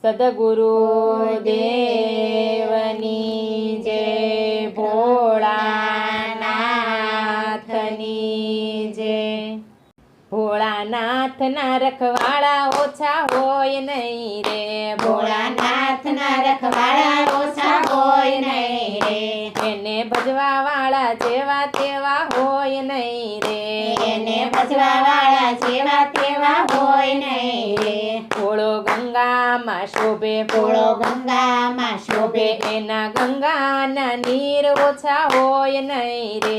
સદગુરુ દેવની જય, ભોળાનાથની જય। ભોળાનાથના રખવાળા ઓછા હોય નહીં રે, ભોળાનાથના રખવાળા ઓછા હોય નહીં રે, એને ભજવા વાળા જેવા તેવા હોય નહીં રે, એને ભજવા વાળા જેવા તેવા હોય નહીં રે। ભોળો ગંગામાં શોભે, ભોળો ગંગામાં શોભે, એના ગંગાના નીર ઓછા હોય નહીં રે,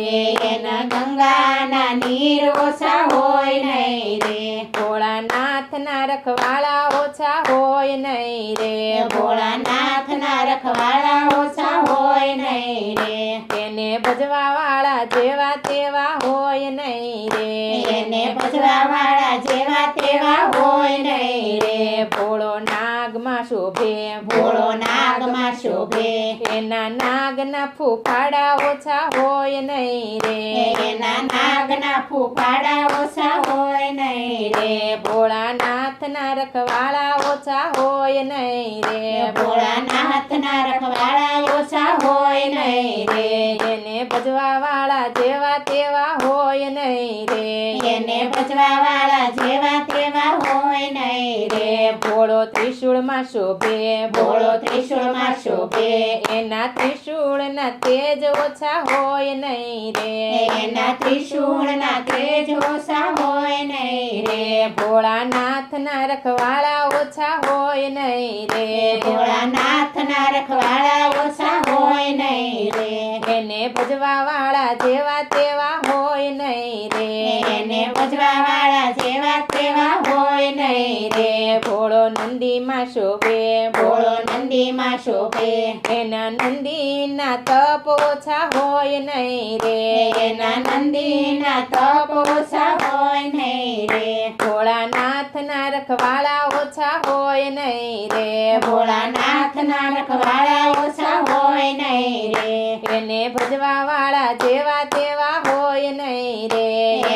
એના ગંગાના નીર ઓછા હોય નહીં રે, ભોળાનાથના રખવાળા ઓછા હોય નહીં રે, ભોળાનાથના રખવાળા ઓછા હોય નહીં રે, એને ભજવા વાળા જેવા તેવા હોય નહીં રે, એને ભજવા વાળા જેવા તેવા હોય નહીં રે। ભોળો નાગમાં શોભે, ભોળો નાગમાં શોભે, એના નાગના ફૂફાડા ઓછા હોય નહીં રે, એના નાગના ફૂફાડા ઓછા હોય નહીં રે, ભોળાનાથના રખવાળા ઓછા હોય નહીં રે, ભોળાનાથના રખવાળા ઓછા હોય નહીં રે, એને ભજવા વાળા જેવા તેવા હોય નહીં રે, એને ભજવા વાળા જેવા તેવા હોય નહીં રે। ભોળો ત્રિશૂળમાં શોભે, ભોળો ત્રિશૂળમાં શોભે, એના ત્રિશૂળના તેજ ઓછા હોય નહીં રે, એના ત્રિશૂળના તેજ ઓછા હોય નહીં રે, ભોળાનાથના રખવાળા ઓછા હોય નહીં રે, ભોળાનાથના રખવાળા ઓછા હોય નહીં રે, એને ભજવા વાળા જેવા તેવા હોય નહીં રે, એને ભજવા વાળા જેવા તેવા હોય નહીં રે। ભોળો નંદીમાં શોભે, ભોળો નંદીમાં શોભે, એના નંદીના તપ ઓછા હોય નહીં રે, એના નંદીના તપ ઓછા હોય નહીં રે, ભોળાનાથના રખવાળા ઓછા હોય નહીં રે, ભોળાનાથના રખવાળા ઓછા હોય નહીં રે, એને ભજવા વાળા જેવા તેવા હોય નહીં રે,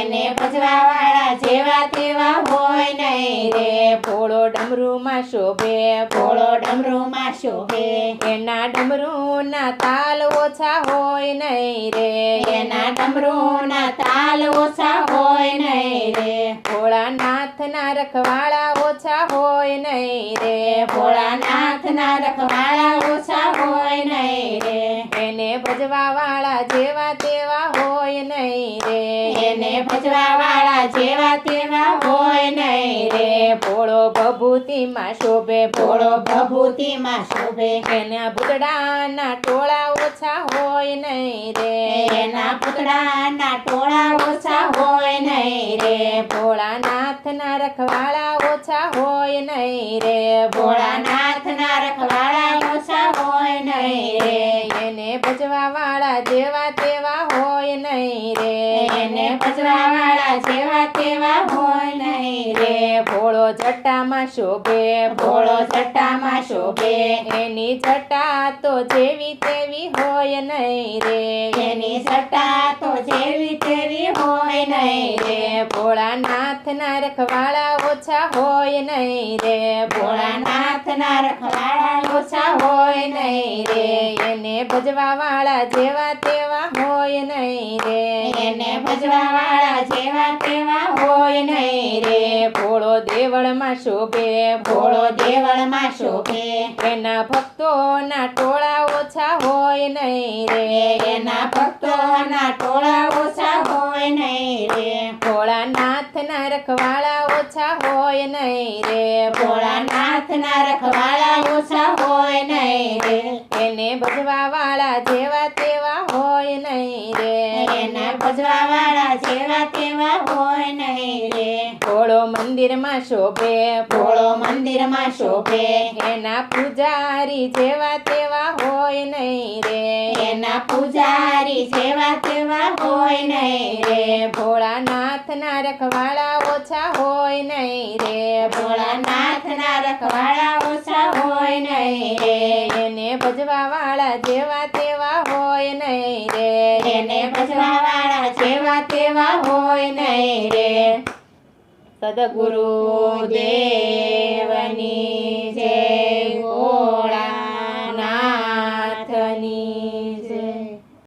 એને ભજવા વાળા જેવા તેવા હોય નહીં રે। ભોળો ડમરૂમાં શોભે, ભોળો ડમરૂમાં શોભે, એના ડમરૂના તાલ ઓછા હોય નહીં રે, એના ડમરૂના તાલ ઓછા હોય નહીં રે, ભોળાનાથના રખવાળા ઓછા હોય નહીં રે, ભોળાનાથના રખવાળા ઓછા હોય નહીં રે, એને ભજવા વાળા જેવા તેવા હોય નહીં રે, એને ભજવા વાળા જેવા તેવા હોય નહીં રે। ભોળો ભભૂતિમાં શોભે, ભોળો ભભૂતિમાં શોભે, એના ભૂતડાના ટોળા ઓછા હોય નહીં રે, એના પૂતળાના ટોળા ઓછા હોય નહીં રે, ભોળાનાથના રખવાળા ઓછા હોય નહીં રે, ભોળાનાથના રખવાળા ઓછા હોય નહીં રે, એને ભજવા વાળા જેવા તેવા હોય નહીં રે, એને ભજવા વાળા જેવા તેવા હોય નહીં રે। ભોળો જટામાં શોભે, ભોળો જટામાં શોભે, એની જટા તો જેવી તેવી હોય નહીં રે, એની જટા તો જેવી તેવી હોય નહીં રે, ભોળાનાથના રખવાળા ઓછા હોય નહીં રે, ભોળાનાથના રખવાળા ઓછા હોય નહીં રે, એને ભજવા વાળા જેવા તેવા હોય નહીં રે, એને ભજવા વાળા જેવા તેવા હોય નહીં રે। ભોળો દેવળમાં શોભે, ભોળો દેવળમાં શોભે, એના ભક્તોના ટોળા ઓછા હોય નહીં રે, એના ભક્તોના ટોળા ઓછા હોય નહીં રે, ભોળાનાથના રખવાળા ઓછા હોય નહીં રે, ભોળાનાથના રખવાળા ઓછા હોય નહીં રે, એને ભજવા વાળા જેવા તેવા હોય નહીં રે, એને ભજવા વાળા જેવા તેવા હોય નહીં રે, ભોળો મંદિરમાં શોભે, ભોળો મંદિરમાં શોભે, એના પૂજારી જેવા તેવા હોય નહીં રે, એના પૂજારી જેવા તેવા હોય નહીં રે, ભોળાનાથના રખવાળા ઓછા હોય નહીં રે, ભોળાનાથના રખવાળા ઓછા હોય નહીં રે, એને ભજવા વાળા જેવા તેવા હોય નહીં રે, એને ભજવા વાળા જેવા તેવા હોય નહીં રે। સદગુરુ દેવની જય। ભગવાનની